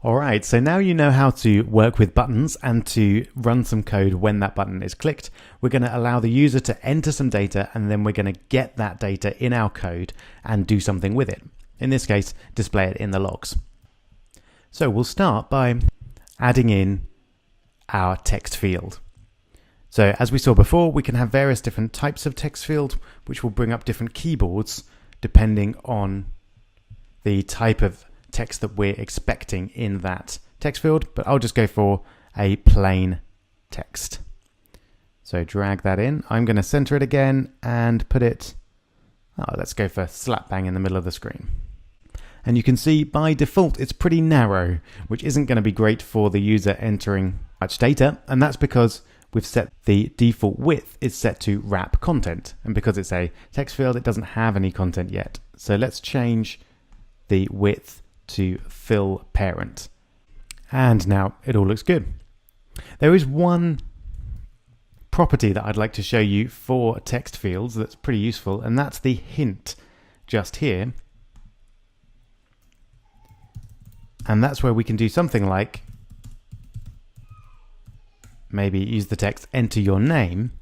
Alright, so now you know how to work with buttons and to run some code when that button is clicked. We're going to allow the user to enter some data, and then we're going to get that data in our code and do something with it. In this case, display it in the logs. So we'll start by adding in our text field. So as we saw before, we can have various different types of text field, which will bring up different keyboards depending on the type of text that we're expecting in that text field, but I'll just go for a plain text. So drag that in. I'm going to center it again and put it, let's go for slap bang in the middle of the screen. And you can see by default it's pretty narrow, which isn't going to be great for the user entering much data, and that's because we've set the default width is set to wrap content, and because it's a text field it doesn't have any content yet. So let's change the width to fill parent, and now it all looks good. There is one property that I'd like to show you for text fields that's pretty useful, and that's the hint just here. And that's where we can do something like maybe use the text enter your name,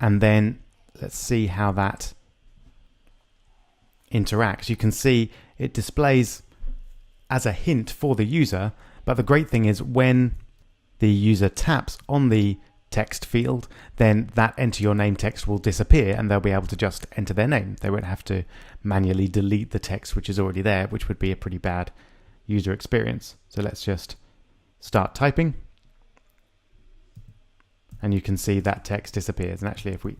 and then let's see how that interacts. You can see it displays as a hint for the user, but the great thing is when the user taps on the text field, then that enter your name text will disappear and they'll be able to just enter their name. They won't have to manually delete the text which is already there, which would be a pretty bad user experience. So let's just start typing, and you can see that text disappears. And actually if we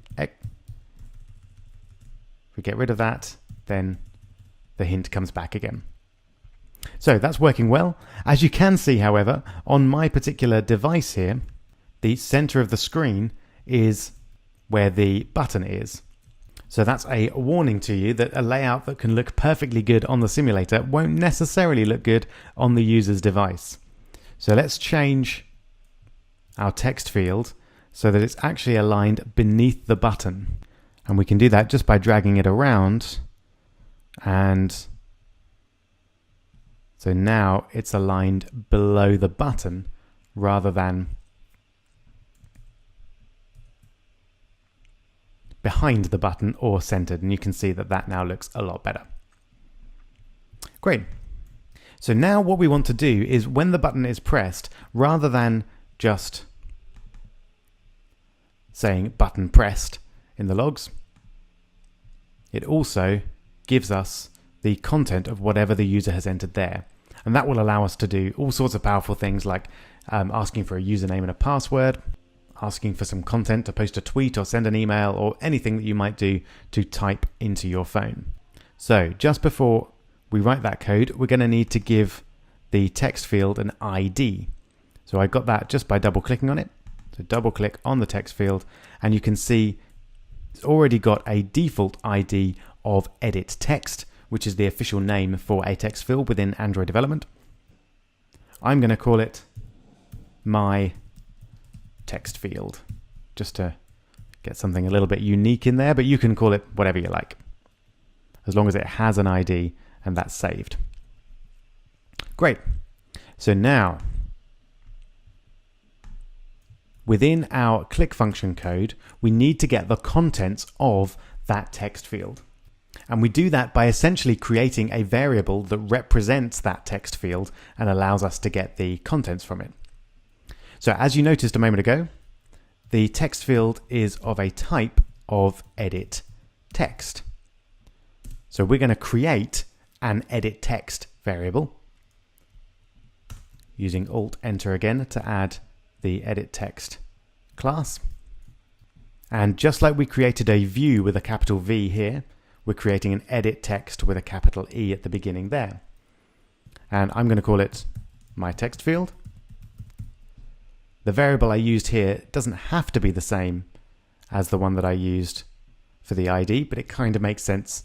get rid of that, then the hint comes back again. So that's working well. As you can see, however, on my particular device here, the center of the screen is where the button is. So that's a warning to you that a layout that can look perfectly good on the simulator won't necessarily look good on the user's device. So let's change our text field so that it's actually aligned beneath the button. And we can do that just by dragging it around, and so now it's aligned below the button rather than behind the button or centered, and you can see that that now looks a lot better. Great. So now what we want to do is when the button is pressed, rather than just saying button pressed in the logs, it also gives us the content of whatever the user has entered there. And that will allow us to do all sorts of powerful things like asking for a username and a password, asking for some content to post a tweet or send an email, or anything that you might do to type into your phone. So just before we write that code, we're going to need to give the text field an ID. So I got that just by double clicking on it. So double click on the text field, and you can see it's already got a default ID of edit text, which is the official name for a text field within Android development. I'm going to call it my text field, just to get something a little bit unique in there, but you can call it whatever you like, as long as it has an ID and that's saved. Great. So now, within our click function code, we need to get the contents of that text field. And we do that by essentially creating a variable that represents that text field and allows us to get the contents from it. So as you noticed a moment ago, the text field is of a type of edit text. So we're going to create an edit text variable using Alt-Enter again to add the edit text class. And just like we created a view with a capital V here, we're creating an edit text with a capital E at the beginning there. And I'm going to call it my text field. The variable I used here doesn't have to be the same as the one that I used for the ID, but it kind of makes sense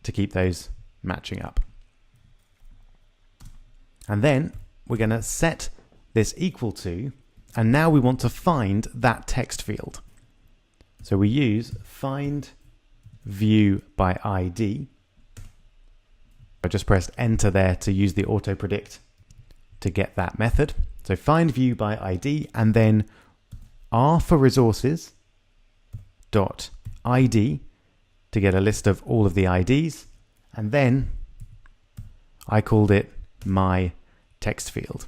to keep those matching up. And then we're going to set this equal to, and now we want to find that text field. So we use find view by ID. I just pressed enter there to use the auto predict to get that method. So find view by ID, and then R for resources dot ID to get a list of all of the IDs, and then I called it my text field.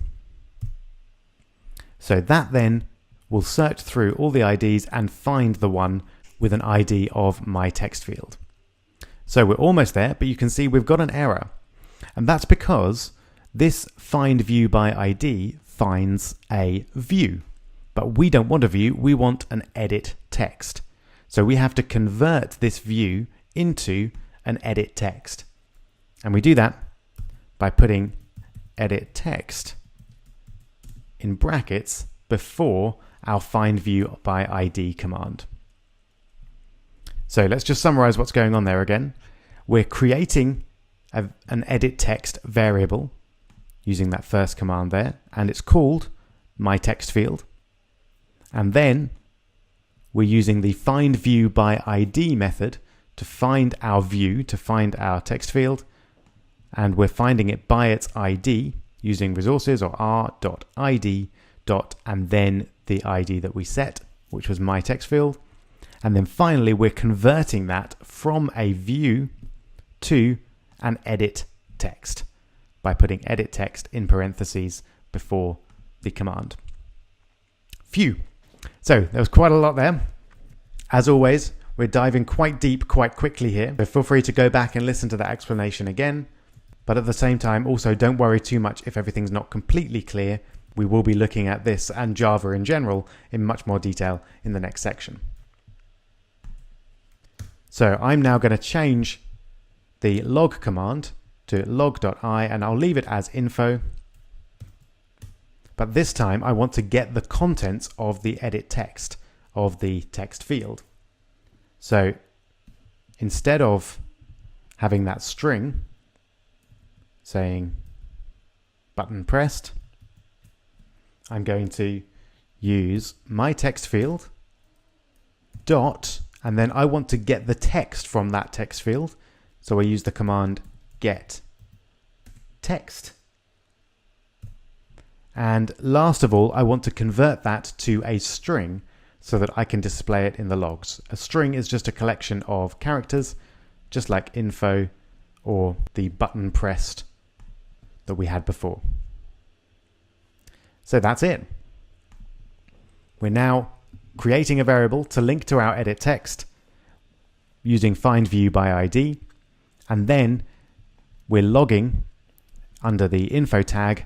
So that then will search through all the IDs and find the one with an ID of my text field. So we're almost there, but you can see we've got an error. And that's because this find view by ID finds a view, but we don't want a view, we want an edit text. So we have to convert this view into an edit text. And we do that by putting edit text in brackets before our find view by ID command. So let's just summarize what's going on there again. We're creating an edit text variable using that first command there, and it's called my text field. And then we're using the find view by ID method to find our view, to find our text field, and we're finding it by its ID using resources or r.id and then the ID that we set, which was my text field. And then finally, we're converting that from a view to an edit text by putting edit text in parentheses before the command. Phew. So there was quite a lot there. As always, we're diving quite deep quite quickly here, so feel free to go back and listen to that explanation again. But at the same time, also don't worry too much if everything's not completely clear. We will be looking at this and Java in general in much more detail in the next section. So I'm now going to change the log command to log.i, and I'll leave it as info. But this time I want to get the contents of the edit text of the text field. So instead of having that string saying button pressed, I'm going to use my text field dot, and then I want to get the text from that text field. So I use the command get text. And last of all, I want to convert that to a string so that I can display it in the logs. A string is just a collection of characters, just like info or the button pressed that we had before. So that's it. We're now creating a variable to link to our edit text using find view by ID, and then we're logging under the info tag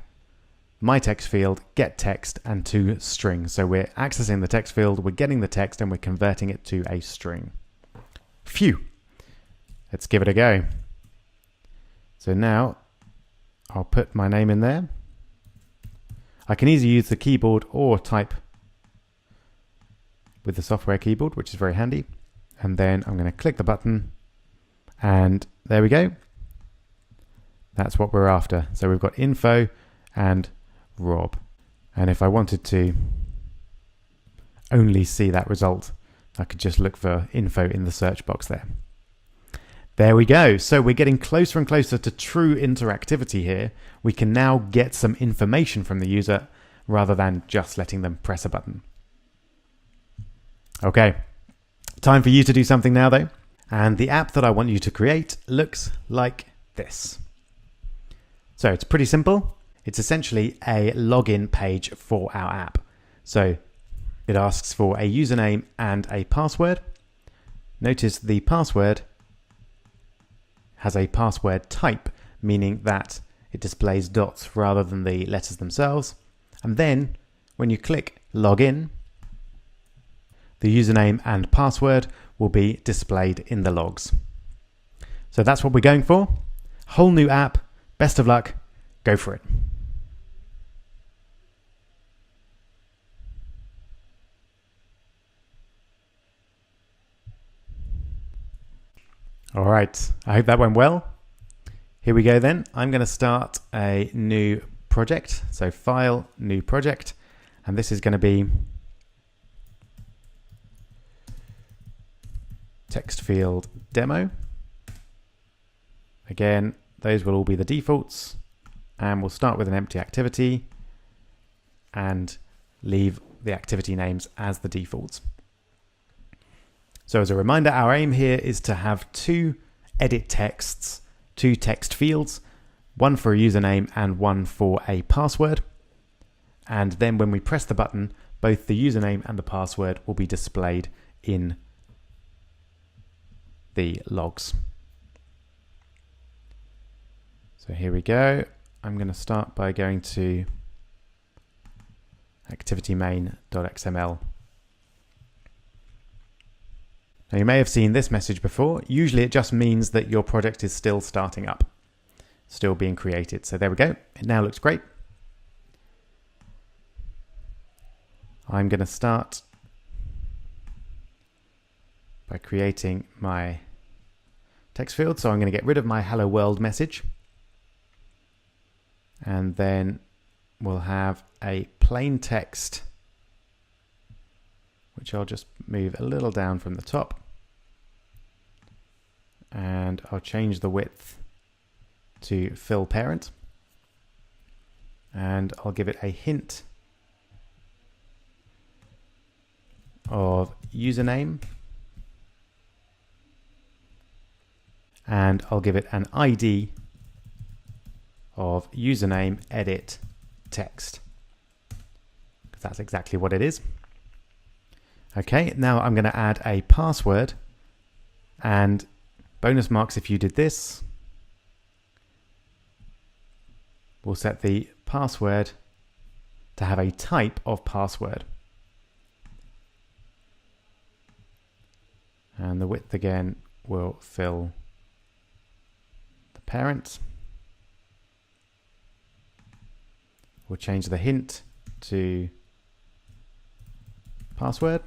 my text field get text and to string. So we're accessing the text field, we're getting the text, and we're converting it to a string. Phew. Let's give it a go. So now I'll put my name in there. I can either use the keyboard or type with the software keyboard, which is very handy. And then I'm going to click the button, and there we go. That's what we're after. So we've got info and Rob. And if I wanted to only see that result, I could just look for info in the search box there. There we go. So we're getting closer and closer to true interactivity here. We can now get some information from the user rather than just letting them press a button. Okay, time for you to do something now though. And the app that I want you to create looks like this. So it's pretty simple. It's essentially a login page for our app. So it asks for a username and a password. Notice the password has a password type, meaning that it displays dots rather than the letters themselves. And then when you click login, the username and password will be displayed in the logs. So that's what we're going for. Whole new app. Best of luck. Go for it. All right, I hope that went well. Here we go then. I'm going to start a new project. So file, new project, and this is going to be text field demo. Again, those will all be the defaults. and we'll start with an empty activity and leave the activity names as the defaults. So as a reminder, our aim here is to have two edit texts, two text fields, one for a username and one for a password. And then when we press the button, both the username and the password will be displayed in the logs. So here we go. I'm going to start by going to activity main.xml. Now you may have seen this message before. Usually it just means that your project is still starting up, still being created. So there we go. It now looks great. I'm going to start by creating my text field. So I'm going to get rid of my hello world message. And then we'll have a plain text, which I'll just move a little down from the top. And I'll change the width to fill parent. And I'll give it a hint of username. And I'll give it an ID of username edit text, because that's exactly what it is. Okay, now I'm going to add a password, and bonus marks if you did this. We'll set the password to have a type of password. And the width again will fill the parent. We'll change the hint to password.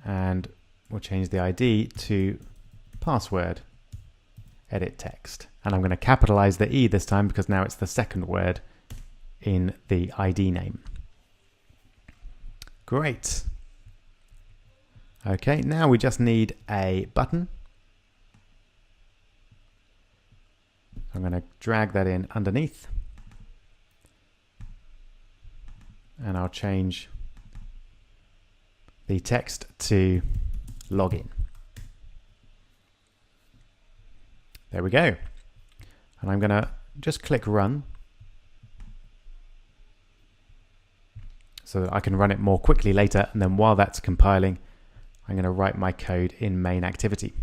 And we'll change the ID to password edit text. And I'm going to capitalize the E this time because now it's the second word in the ID name. Great. Okay, now we just need a button. I'm going to drag that in underneath. And I'll change the text to login. There we go. And I'm going to just click run so that I can run it more quickly later. And then while that's compiling, I'm going to write my code in main activity.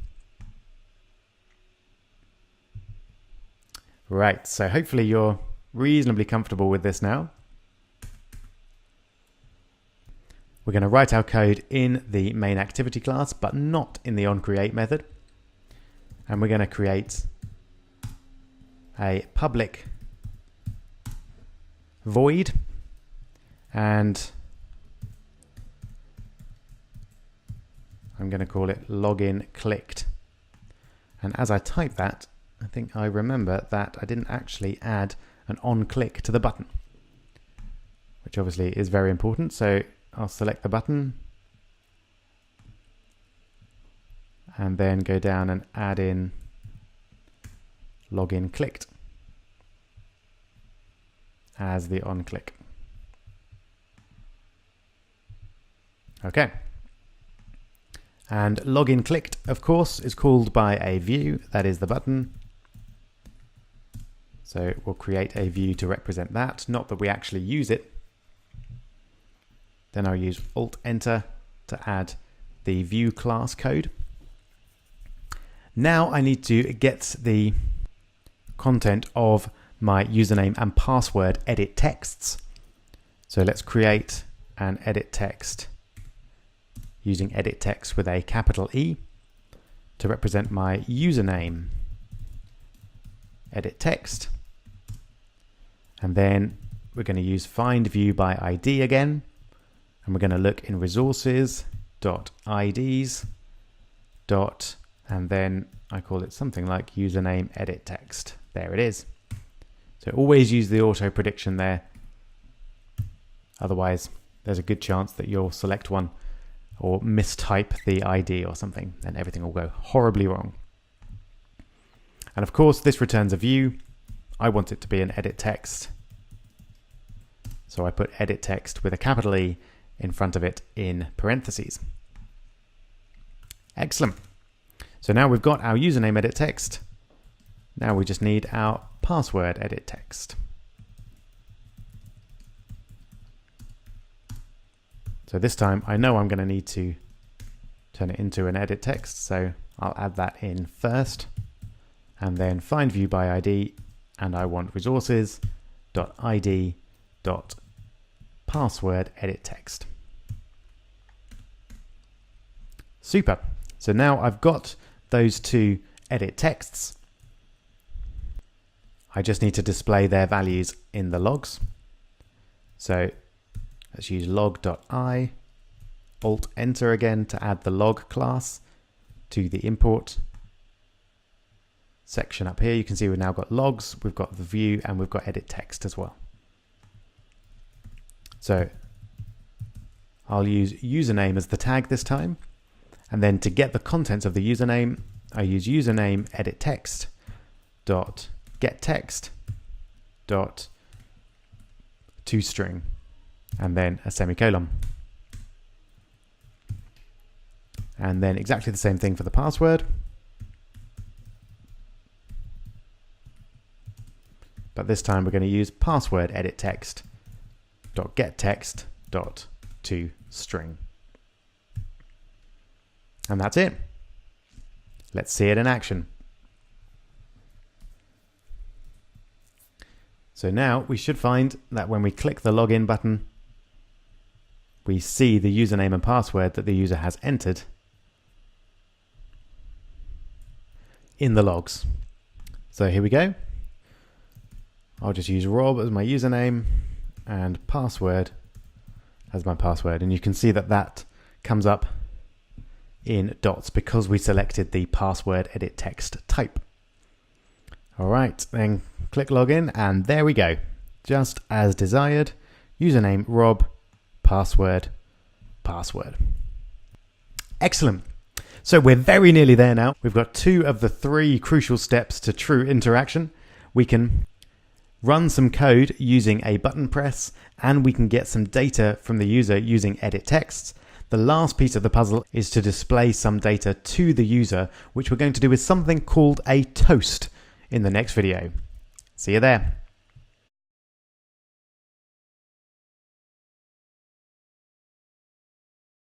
Right, so hopefully you're reasonably comfortable with this now. We're going to write our code in the main activity class, but not in the onCreate method. And we're going to create a public void, and I'm going to call it login clicked. And as I type that, I think I remember that I didn't actually add an on click to the button, which obviously is very important. So I'll select the button and then go down and add in login clicked as the on click. Okay. And login clicked, of course, is called by a view, that is the button. So we'll create a view to represent that, not that we actually use it. Then I'll use Alt-Enter to add the view class code. Now I need to get the content of my username and password edit texts. So let's create an edit text using edit text with a capital E to represent my username edit text. And then we're going to use find view by ID again. And we're going to look in resources.ids. And then I call it something like username edit text. There it is. So always use the auto prediction there. Otherwise, there's a good chance that you'll select one or mistype the ID or something, and everything will go horribly wrong. And of course, this returns a view. I want it to be an edit text. So I put edit text with a capital E in front of it in parentheses. Excellent. So now we've got our username edit text. Now we just need our password edit text. So this time I know I'm going to need to turn it into an edit text. So I'll add that in first and then find view by ID. And I want resources.id.password edit text. Super. So now I've got those two edit texts. I just need to display their values in the logs. So let's use log.i, Alt Enter again to add the log class to the import section up here. You can see we've now got logs, we've got the view, and we've got edit text as well. So I'll use username as the tag this time. And then to get the contents of the username, I use username edit text dot get text dot toString and then a semicolon. And then exactly the same thing for the password. But this time we're going to use password edit text dot get text dot toString. And that's it. Let's see it in action. So now we should find that when we click the login button, we see the username and password that the user has entered in the logs. So here we go. I'll just use Rob as my username and password as my password. And you can see that that comes up in dots because we selected the password edit text type. All right, then click login and there we go. Just as desired, username Rob, password, password. Excellent. So we're very nearly there now. We've got 2 of the 3 crucial steps to true interaction. We can run some code using a button press, and we can get some data from the user using edit texts. The last piece of the puzzle is to display some data to the user, which we're going to do with something called a toast in the next video. See you there.